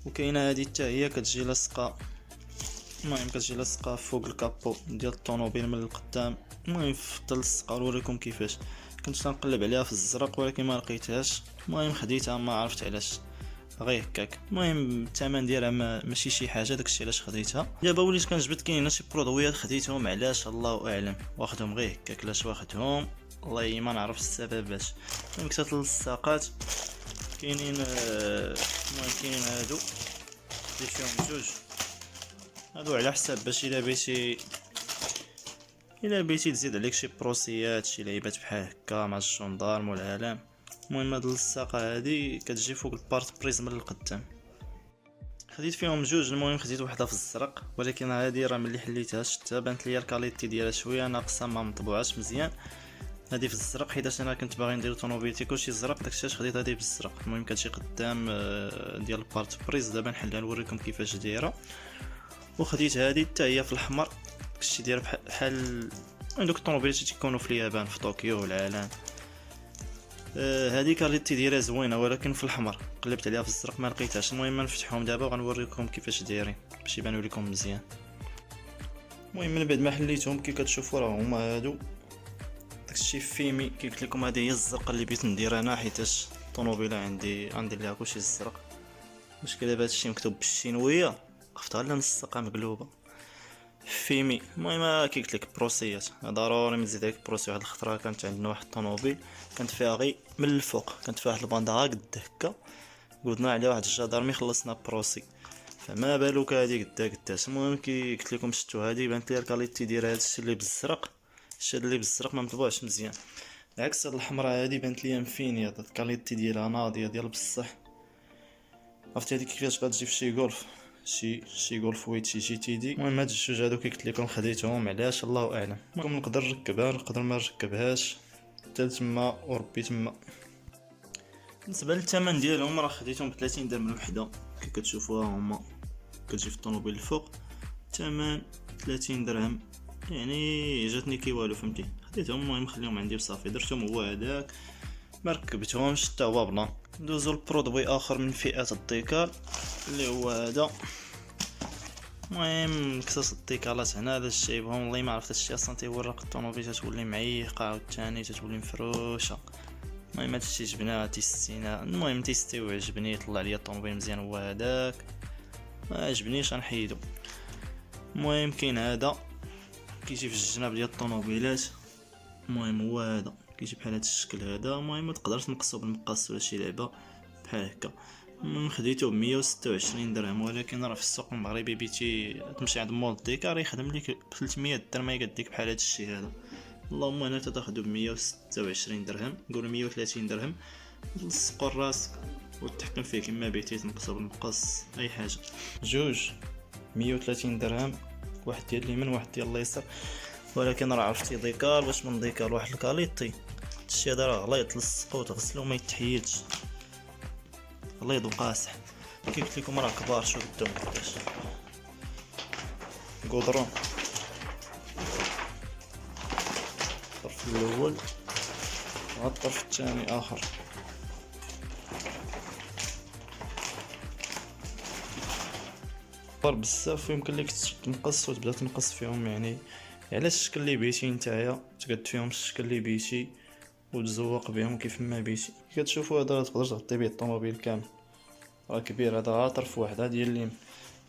وكاينه هادي حتى هي كتجي لاصقه، المهم كتجي لاصقه فوق الكابو ديال الطوموبيل من القدام. المهم فضل اللصقه نوريكم كيفاش. كنت نقلب عليها في الزرق ولكن ما لقيتهاش. المهم خديتها، ما عرفت علاش، غير هكاك. المهم الثمن ديالها ماشي شي حاجه، داكشي علاش خديتها. دابا وليت كنجبد كاينين شي برودويات خديتهم، علاش الله اعلم، واخدهم غير هكاك. علاش واخدهم والله ما نعرف السبب باش. المهم كتات اللصاقات كاينين. المهم كاينين هادو اللي فيهم جوج، هادو على حساب باش الا بغيتي تزيد عليك شي بروسيات، شي لعيبات بحال هكا مع الجندارم والعالم. المهم هاد اللصاقه هادي كتجي فوق البارت بريز من القدام. خديت فيهم جوج. المهم خديت وحده في الزرق، ولكن هادي راه ملي حليتها شفتها بانت ليا الكاليتي ديالها شويه ناقصه، ما مطبوعاش مزيان. هادي في الزرق حيت انا كنت باغي ندير طوموبيلتي كلشي الزرق، داكشي علاش خديت هادي بالزرق. المهم كتجي قدام ديال البارت بريز. دابا نحلها نوريكم كيفاش دايره. وخديت هادي حتى هي في الاحمر، داكشي داير بحال دوك الطوموبيلات اللي تيكونوا في اليابان في طوكيو والعالم. هذه كاليتي ديالها زوينه، ولكن في الاحمر قلبت عليها في الزرق ما لقيتهاش. المهم نفتحهم دابا وغنوريكم كيفاش دايرين باش يبانوا لكم مزيان. المهم من بعد ما حليتهم كي كتشوفوا راه هما هادو. داكشي فيمي كي قلت لكم، هذه هي الزرقاء اللي بغيت ندير انا، حيتاش الطوموبيله عندي غندير ليها كلشي الزرق. المشكله دابا هادشي مكتوب بالشينويه، خفتها لا نلصقها مقلوبه فيمي. المهم كي قلت لك بروسيات ضروري نزيد عليك بروسي. واحد الخطره كانت عندنا واحد الطوموبيل كانت فيها غير من الفوق، كانت فيها واحد الباندا قد هكا، قلنا عليها واحد الجدارمي خلصنا بروسي، فما بالك هادي قداش. المهم كي قلت لكم شفتوا هادي بانت لي الكاليتي ديال هادشي اللي بالزرق. الشيء اللي بالزرق ما مطبوعش مزيان، عكس هاد الحمراء هادي بانت لي مفينيه، هاد الكاليتي ديالها ناضيه ديال بصح. عرفتي هادي كيفاش غتجي في شي غولف، شي غولف ويت شي جي تي دي. المهم هاد الجوج هادو كي قلت لكم خديتهم، علاش الله اعلم. المهم نقدر نركبها نقدر ما نركبهاش، حتى تما وربي تما. بالنسبه للثمن ديالهم راه خديتهم ب 30 درهم الوحده، كي كتشوفوها هما كتجي في الطوموبيل الفوق. ثمن 30 درهم يعني جاتني كي والو، فهمتي. خديتهم المهم خليهم عندي بصافي، درتهم هو هذاك ما ركبتهمش حتى هو بلان. ندوزو لبرودوي اخر من فئه الديكال اللي هو هذا. المهم كساس الديكالات هنا باش جايبهم، والله ما عرفت هادشي اصلا تيورق الطوموبيل تتولي معيقه عاوتاني تتولي مفروشه. المهم هادشي جبناه تيستينا، المهم تيستي وعجبني، طلع ليا الطوموبيل مزيان هو هذاك. ما عجبنيش غنحيدو. المهم كاين هذا كيجي في الجناب ديال الطوموبيلات. المهم هو هذا كيجي بحال هذا الشكل هذا. المهم ما تقدرش تنقصو بالمقص ولا شي لعبه بحال هكا. خديته ب 126 درهم، ولكن راه في السوق المغربي بيتي تمشي عند مول ديكار يخدم لك ب 300 درهم يقديك بحال هذا الشيء هذا. اللهم هنا تاخذو ب 126 درهم، نقولوا 130 درهم. تلصقوا راسك وتحكم فيه كما بغيتي، تنقصو بالمقص اي حاجه. جوج 130 درهم، واحد ديال اليمين واحد ديال اليسار. ولكن راه عرفتي ديكار باش من ديكار واحد الكاليتي، هادشي هذا راه غليظ، تلصقو وتغسلو ما يتحيدش، غليظ وقاصح. كي قلت لكم راه كبار، شوف قدام قداش قدرون. الطرف الاول والطرف الثاني اخر. كبار بزاف، ويمكن لك تنقص وتبدا تنقص فيهم، يعني على الشكل اللي بغيتي نتايا تقد فيهم الشكل اللي بغيتي وتزوق بهم كيف ما بيتي. كتشوفوا هذا راه تقدر تغطي به الطوموبيل كامل، راه كبير هذا غير طرف واحد هادي هي اللي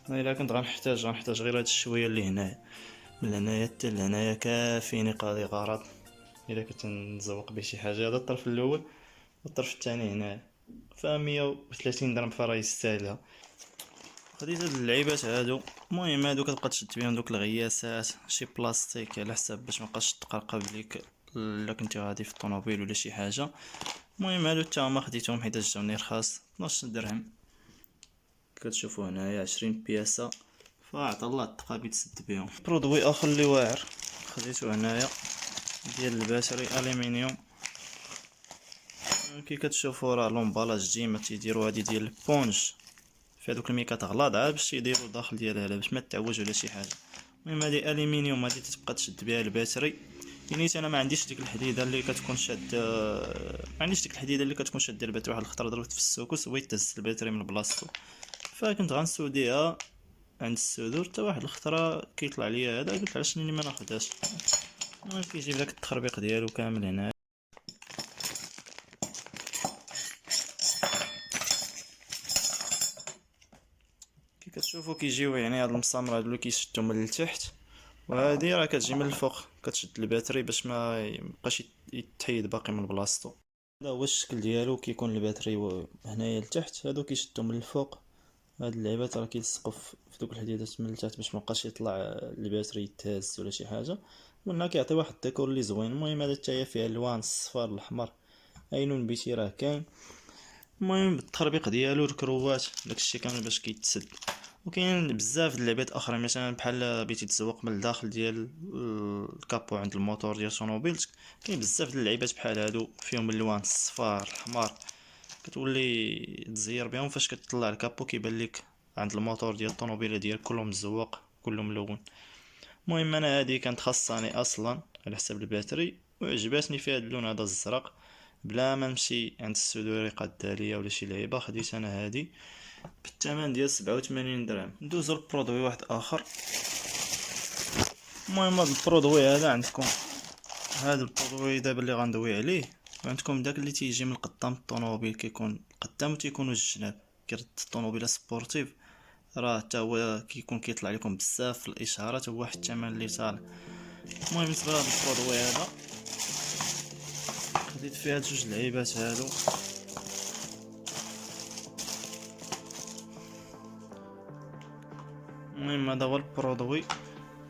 انا الا كنت غنحتاج غير هاد الشويه اللي هنايا، من هنايا حتى لهنايا كافيني قاضي غرض الا كنت نزوق به شي حاجه. هذا الطرف الاول والطرف الثاني هنا ف 130 درهم فراه يستاهلها. خديت هاد اللعيبات هادو، المهم هادو كتبقى تشد بهم دوك الغياسات شي بلاستيك على حساب باش مبقاش تقرقب ليك الا كنتي غادي في الطوموبيل ولا شي حاجه. المهم هادو حتى هما خديتهم حيت جاوني رخاص 12 درهم. كتشوفوا هنايا 20 بياسه، فعطا الله التقابي تسد بهم. برودوي اخر اللي واعر خديتو هنايا ديال الباتري الومنيوم. كي كتشوفوا راه لومبالاج ديما تيديروا هادي ديال البونج في هذوك الميكات غلاض عاد باش يديروا الداخل ديالها باش ما تعوج ولا شي حاجه. المهم هذه الومنيوم هذه تتبقى تشد بها الباتري. يعني انا ما عنديش ديك الحديده اللي كتكون شاده، ما عنديش ديك الحديده اللي كتكون شاده الباتري. واحد الخطره ضربت في السوكس بغيت تهز الباتري من بلاصتو، فكنت غنسوديها عند السدور حتى واحد الخطره كيطلع ليا هذا، قلت علاش ما ناخذهاش. المهم كيجيب لك التخربيق ديالو كامل هنا. كتشوفوا كيجيو يعني هاد المسامر هادو اللي كيشدو من التحت، وهادي راه كتجي من الفوق كتشد الباتري باش ما يبقاش يتحيد باقي من بلاصتو. هذا هو الشكل ديالو، كيكون الباتري هنايا لتحت، هادو كيشدو من الفوق. هاد اللعيبات راه كيلصقوا في دوك الحديدات من التحت باش مابقاش يطلع الباتري يتهز ولا شي حاجه. وهنا كيعطي واحد الديكور اللي زوين. المهم هذا حتى هي فيها الوان الصفار الاحمر، اي لون بيتي راه كاين. المهم بالتخربيق ديالو الكروات داكشي كامل باش كيتسد. وكاين بزاف د اللعبات اخرى مثلا بحال بغيتي تزوق من الداخل ديال الكابو عند الموتور ديال طوموبيلتك، كاين بزاف د اللعيبات بحال هادو فيهم الالوان الصفار الاحمر، كتولي تزير بهم فاش كتطلع الكابو كيبان لك عند الموتور ديال الطوموبيله ديالك كله مزوق كله ملون. المهم انا هادي كانت خاصاني اصلا على حساب الباتري وعجباتني فيها اللون هذا الزرق، بلا ما نمشي عند السودوري قادها ليا ولا شي لعيبه خديت انا هادي بالثمن ديال 87 درهم. ندوزو لبرودوي واحد اخر. المهم هاد البرودوي هذا عندكم، هذا البرودوي دابا اللي غندوي عليه، وعندكم داك اللي تيجي من قدام الطوموبيل، كيكون القدام وتيكونوا الجناب كيرد الطوموبيله سبورتيف، راه حتى هو كيكون كيطلع لكم بزاف في الاشارات وواحد الثمن اللي طالع. المهم بالنسبه لهاد البرودوي هذا خديت فيها جوج لعيبات هادو. المهم هذا هو البرودوي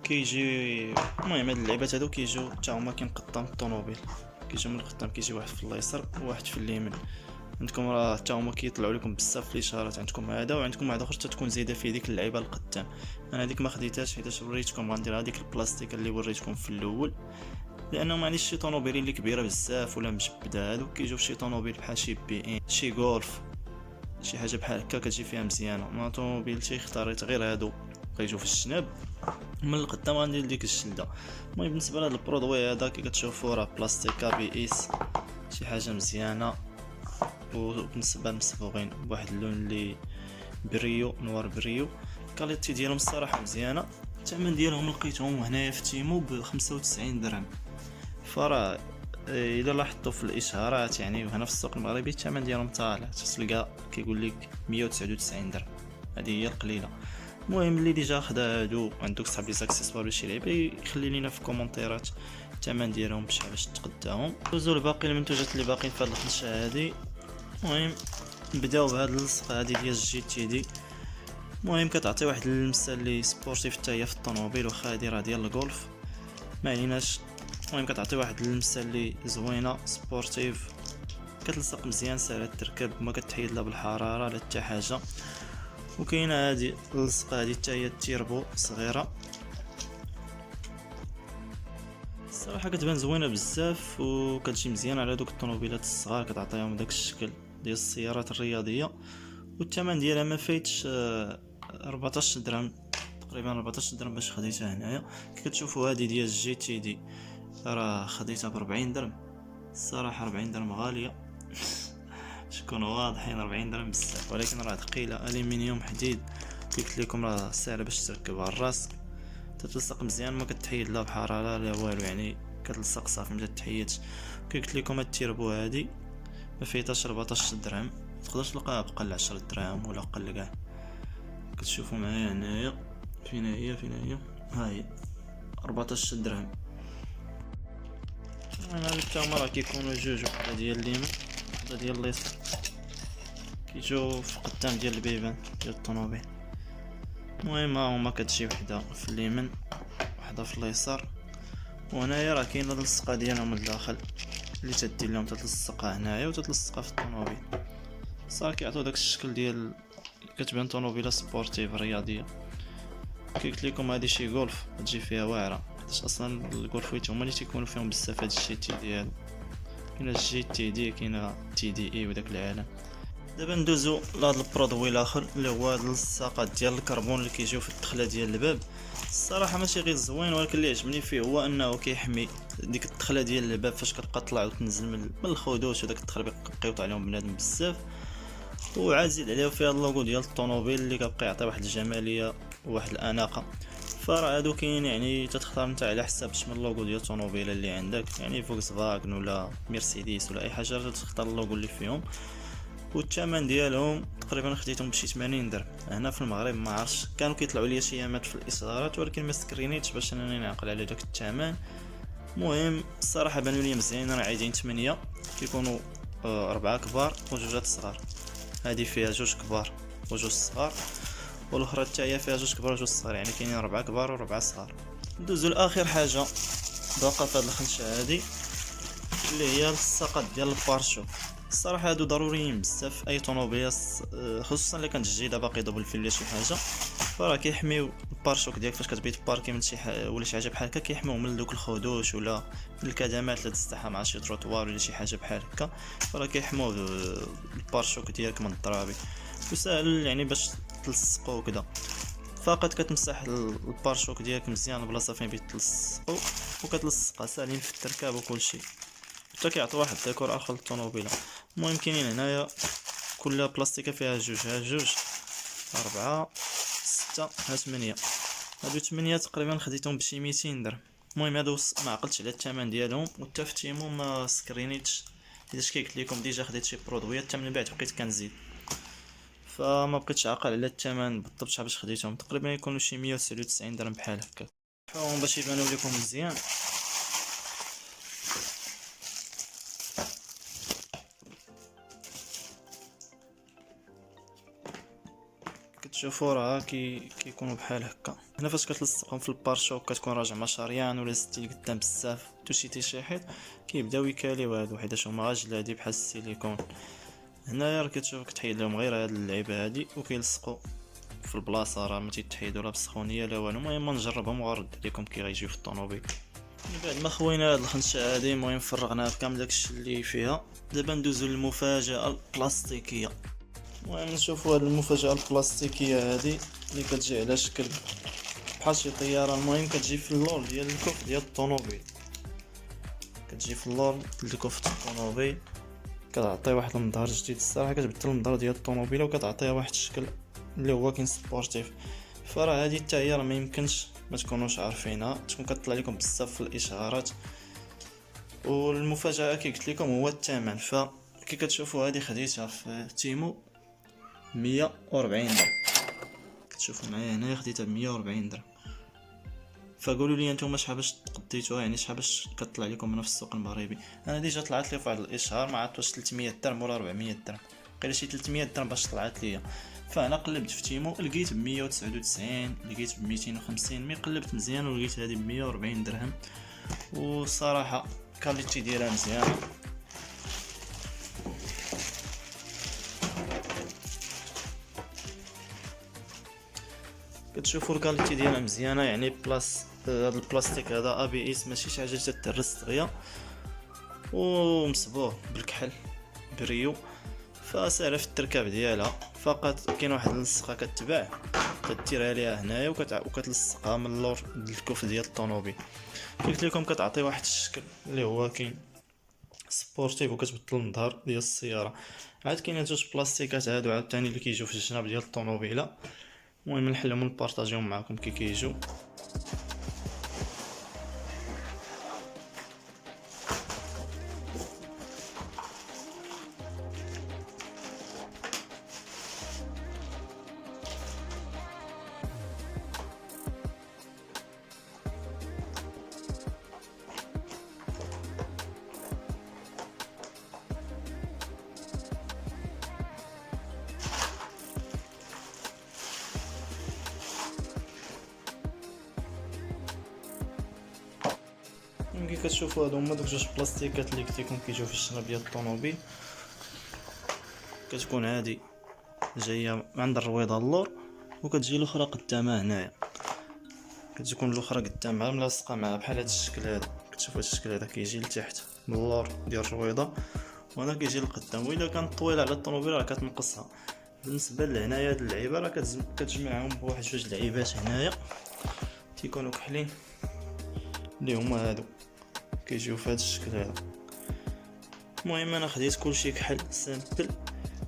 كيجي. المهم هاد اللعيبات هادو كيجيو حتى هما كاين قدام الطوموبيل، كيجيو من القدام، كيجي واحد في اليسار وواحد في اليمين. عندكم راه حتى هما كيطلعوا لكم بزاف في الاشارات. عندكم هذا وعندكم واحد اخر تكون زايده فيه ديك اللعيبه القدام. انا هذيك ما خديتهاش حيت وريتكم غندير هذيك البلاستيك اللي وريتكم في الاول، لانه معليش شي طوموبيل اللي كبيره بزاف ولا مجبده، هادو كيجيو شي طوموبيل بحال شي بي ان شي غولف شي حاجه بحال هكا كتجي فيها مزيانه. ما طوموبيلتي اختاريت غير هادو كيجيو في الجناب، من القدام غندير ديك الشلده. المهم بالنسبه لهاد البرودوي هذا كي كتشوفوا راه بلاستيك بي اس شي حاجه مزيانه، وبالنسبه للمصبوغين بواحد اللون اللي بريو نوار بريو. الكاليتي ديالهم الصراحه مزيانه. الثمن ديالهم لقيتهم هنايا في تيمو ب 95 درهم، فراه الا لاحظتوا في الاشهارات يعني وهنا في السوق المغربي الثمن ديالهم طالع، تلقى كيقول لك 199 درهم، هذه هي القليله. المهم اللي ديجا خدا هادو عندك صحاب لي زاكسيسوار ولا شي لعيبه يخلي لينا في الكومونتيرات الثمن ديالهم بشحال باش تقداهم. دوزو لباقي المنتوجات اللي باقيين في هاد الخنشه هادي. المهم نبداو بهاد اللصقه هادي ديال الجي تي دي. المهم كتعطي واحد اللمسه اللي سبورتيف حتى هي في الطوموبيل، واخا هادي راه ديال الغولف ما عليناش. المهم كتعطي واحد اللمسه اللي زوينه سبورتيف، كتلصق مزيان ساهله تركب، ما كتحيد لا بالحراره لا حتى حاجه. وكاينه هادي اللصقه هادي حتى هي تيربو صغيره، الصراحه كتبان زوينه بزاف وكتجي مزيان على دوك الطوموبيلات الصغار، كتعطيهم داك الشكل ديال السيارات الرياضيه. والثمن ديالها ما فايتش 14 درهم تقريبا، 14 درهم باش خديتها هنايا. كي كتشوفوا هذه ديال جي تي دي راه خديتها ب 40 درهم، الصراحه 40 درهم غاليه شكونوا واضحين 40 درهم بزاف، ولكن راه ثقيله الومنيوم حديد. قلت لكم راه ساهله باش تركبها الراس، تتلصق مزيان ما كتحيد لا بحراره لا والو، يعني كتلصق صافي ملي تحيد. كي قلت لكم هاد التيربو هادي ما فيهاش 14 درهم، تقدر تلقاها بقل 10 دراهم ولا قل كاع. كتشوفوا معايا هنايا فين هي ها هي 14 درهم. انا حتى هما راه كيكونوا جوج، وحده ديال اليمين وحده ديال اليسار، كيجيو في قدام ديال البيبان ديال الطوموبيل. المهم هما كتجي وحده في اليمين وحده في اليسار، وهنايا راه كاينه اللصقه ديالهم من الداخل اللي تدير لهم تتلصقها هنايا وتتلصقها في الطوموبيل. صافي كيعطيو داك الشكل ديال كتبان طوموبيله سبورتيف رياضيه. كي قلت لكم هادي شي غولف تجي فيها واعره، حيت اصلا الغولفويت هما اللي تيكونوا فيهم بزاف هاد الجي تي ديالو. كاينه الجي تي دي، كاينه تي دي اي وداك العالم. دابا ندوزو لهاد البرودوي الاخر اللي هو هاد اللصاقات ديال الكربون اللي كيجيو في الدخله ديال الباب. الصراحه ماشي غير زوين، ولكن اللي عجبني فيه هو انه كيحمي ديك الدخله ديال الباب فاش كتبقى طلع وتنزل من الخدوش وداك الدخل كيوقع عليهم بنادم بزاف. وعاد زيد عليه فيها اللوغو ديال الطوموبيل اللي كيبقى يعطي واحد الجماليه وواحد الاناقه. فراه هادو كاين يعني تختار نتا على حساب شنو اللوغو ديال الطوموبيله اللي عندك، يعني فولكس فاغن ولا مرسيدس ولا اي حاجه تختار اللوغو اللي فيهم. والثمن ديالهم تقريبا خديتهم بشي 80 درهم. هنا في المغرب ما عرفتش، كانوا كيطلعوا لي شي ايامات في الاصدارات ولكن ما سكرينيتش باش انني نعقل على داك الثمن. المهم الصراحه بانوا لي مزيان، راه عايدين 8 كيكونوا 4 كبار وجوجات صغار. هادي فيها 2 كبار وجوج صغار، والاخرى حتى هي فيها 2 كبار وجوج صغار، يعني كاينين 4 كبار و4 صغار. ندوزو لاخر حاجه باقا في هاد الخنشه هادي اللي هي الساقات ديال البارشو. الصراحه هادو ضروريين بزاف في اي طوموبيل، خصوصا الا كانت جديده باقي دوبل فيل ولا شي حاجه. فراه كيحميو البارشوك ديالك فاش كتبغي تباركي من شي ولا شي حاجه بحال هكا، كيحميو من دوك الخدوش ولا من الكدمات اللي تستحى مع شي تروطوار ولا شي حاجه بحال هكا. فراه كيحميو البارشوك ديالك من الضرابي، وسهل يعني باش تلصقو وكذا. فقط كتمسح البارشوك ديالك مزيان البلاصه فين بغيتي تلصقو وكتلصقها، ساهلين في التركاب وكلشي، حتى كيعطي واحد الديكور اخر للطوموبيله. المهم كاينين هنايا كل بلاستيكه فيها جوج، ها جوج 4 6 ها 8. هادو 8 تقريبا خديتهم بشي 200 درهم. المهم هادو ما عقلتش على الثمن ديالهم، والتفتيمو ما سكرينيتش حيت كي قلت لكم ديجا خديت شي برودويات حتى من بعد بقيت كنزيد، فما بقيتش عاقل على الثمن بالضبط شحال باش خديتهم. تقريبا يكونوا شي 199 درهم بحال هكا. حاولوا باش يبانوا لكم مزيان. كتشوفوا راه كيكونوا بحال هكا. هنا فاش كتلصقهم في البارشوك كتكون راجع مشاريان ولا ستيل قدام بزاف توشيتي شي حيط، كيبداو يكاليو هادو حيتاش هما غاجلادي بحال السيليكون. هنايا راه كتشوف كتحيد لهم غير هاد اللعيبه هادي وكيلصقوا في البلاصه، راه ما تيتحيدوا لا بسخونيه لا والو. المهم نجربهم وغنرد عليكم كي غيجيو في الطوموبيل. من بعد ما خوينا هاد الخنشه هادي، المهم فرغنا كامل داكشي اللي فيها. دابا ندوزو للمفاجاه البلاستيكيه. المهم نشوفوا هاد المفاجأة البلاستيكية هادي اللي كتجي على شكل بحال شي طيارة. المهم كتجي في اللور ديال الكوف ديال الطوموبيل، كتجي في اللور ديال الكوف ديال الطوموبيل، كتعطي واحد المظهر جديد. الصراحة كتبدل المظهر ديال الطوموبيل وكتعطيها واحد الشكل اللي هو كاين سبورتيف. فراه هادي حتى هي راه ما يمكنش ما تكونوش عارفينها، تكون كتطلع لكم بزاف في الاشعارات. والمفاجأة كي قلت لكم هو الثمن. فكي كتشوفوا هادي خديتها في تيمو 140 درهم. كتشوفوا معايا هنايا خديتها ب 140 درهم. فقولوا لي نتوما شحال باش تقديتوها، يعني شحال باش كطلع لكم هنا في السوق المغربي. انا ديجا طلعت لي في واحد الاشهار ما عرفت واش 300 درهم ولا 400 درهم، قيل شي 300 درهم باش طلعت ليا. فانا قلبت في تيمو لقيت ب 199، لقيت ب 250. مي قلبت مزيان ولقيت هذه ب 140 درهم. وصراحه كاليتي ديالها مزيانه. كتشوفوا الكاليتي ديالها مزيانه، يعني بلاس هذا البلاستيك هذا ابي اس ماشي شي حاجه تترس دغيا، ومصبوغ بالكحل بريو، فسهله في التركاب ديالها. فقط كاين واحد اللصقه كتباع كديرها ليها هنايا وكتلصقها من اللور الكوف ديال الطوموبيل. قلت لكم كتعطي واحد الشكل اللي هو كاين سبورتيف وكتبدل المظهر ديال السياره. عاد كاينين جوج بلاستيكات هادو عاوتاني اللي كيجيو في الجناب ديال الطوموبيله. المهم نحلهم ونبارطاجيهم معكم كي كيجيو. كتشوفوا هادو هما دوك جوج بلاستيكات اللي قلت لكم كيجيو في الشراب ديال الطوموبيل. كتكون هادي جايه عند الرويضه اللور، وكتجي الاخرى قدامها هنايا، كتكون الاخرى قدامها ملاصقه معها بحال هاد الشكل هذا. كتشوفوا هاد الشكل هذا كيجي لتحت من اللور ديال الرويضه، وهنا كيجي للقدام. والا كانت طويله على الطوموبيل راه كتنقصها. بالنسبه لهنايا هاد اللعيبه راه كتجمعهم بواحد جوج لعيبات هنايا تيكونوا كحلين، اللي هما هادو كيجيو في هاد الشكل هذا. المهم انا خديت كلشي كحل سامبل.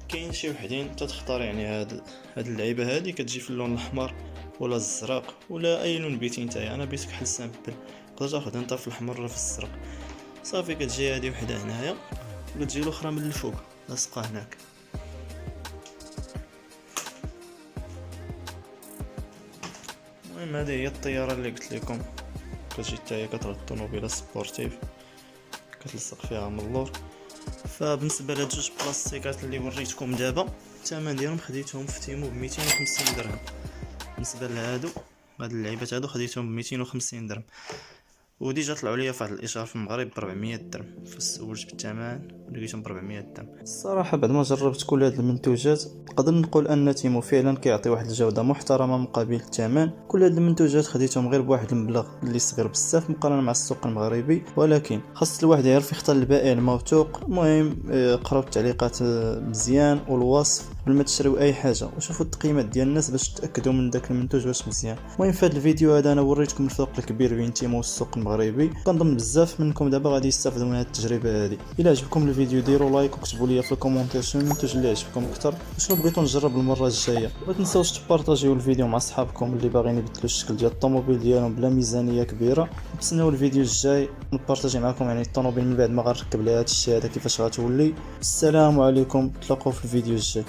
كاين شي وحدين تتختار يعني هاد اللعيبه هادي كتجي في اللون الاحمر ولا الزرق ولا اي لون بيتي نتايا. انا بيت كحل سامبل، تقدر تاخذ انت في الاحمر ولا في الزرق. صافي كتجي هادي وحده هنايا، وكتجي الاخرى من الفوق لاصقه هناك. المهم هذه هي الطياره اللي قلت لكم، كتجي حتى هي كترد الطوموبيله سبورتيف كتلصق فيها من اللور. فبالنسبه لهاد جوج بلاستيكات اللي وريتكم دابا الثمن ديالهم خديتهم في تيمو ب 250 درهم. بالنسبه لهادو هاد اللعيبات هادو خديتهم ب 250 درهم، وديجا طلعوا ليا في واحد الاشهار في المغرب ب 400 درهم. فسولت بالثمن لقيتهم ب 400 درهم. الصراحه بعد ما جربت كل هاد المنتوجات نقدر نقول ان تيمو فعلا كيعطي واحد الجوده محترمه مقابل الثمن. كل هاد المنتوجات خديتهم غير بواحد المبلغ اللي صغير بزاف مقارنه مع السوق المغربي، ولكن خاص الواحد يعرف يختار البائع الموثوق. المهم قراو التعليقات مزيان والوصف قبل ما تشريو اي حاجه، وشوفوا التقييمات ديال الناس باش تاكدوا من داك المنتوج واش مزيان. المهم في هذا الفيديو هذا انا وريتكم الفرق الكبير بين تيمو والسوق المغربي. كنظن بزاف منكم دابا غادي يستافدوا من هذه التجربه هذه. الا عجبكم الفيديو ديروا لايك وكتبوا لي في الكومونتير شنو المنتوج اللي عجبكم اكثر وشنو بغيتو نجرب المره الجايه. ما تنساوش تبارطاجيو الفيديو مع صحابكم اللي باغيين يبدلوا الشكل ديال الطوموبيل ديالهم بلا ميزانيه كبيره. نتسناو الفيديو الجاي نبارطاجي معكم يعني الطوموبيل من بعد ما غنركب لها هذا الشيء هذا كيفاش غتولي. السلام عليكم، تلاقاو في الفيديو الجاي.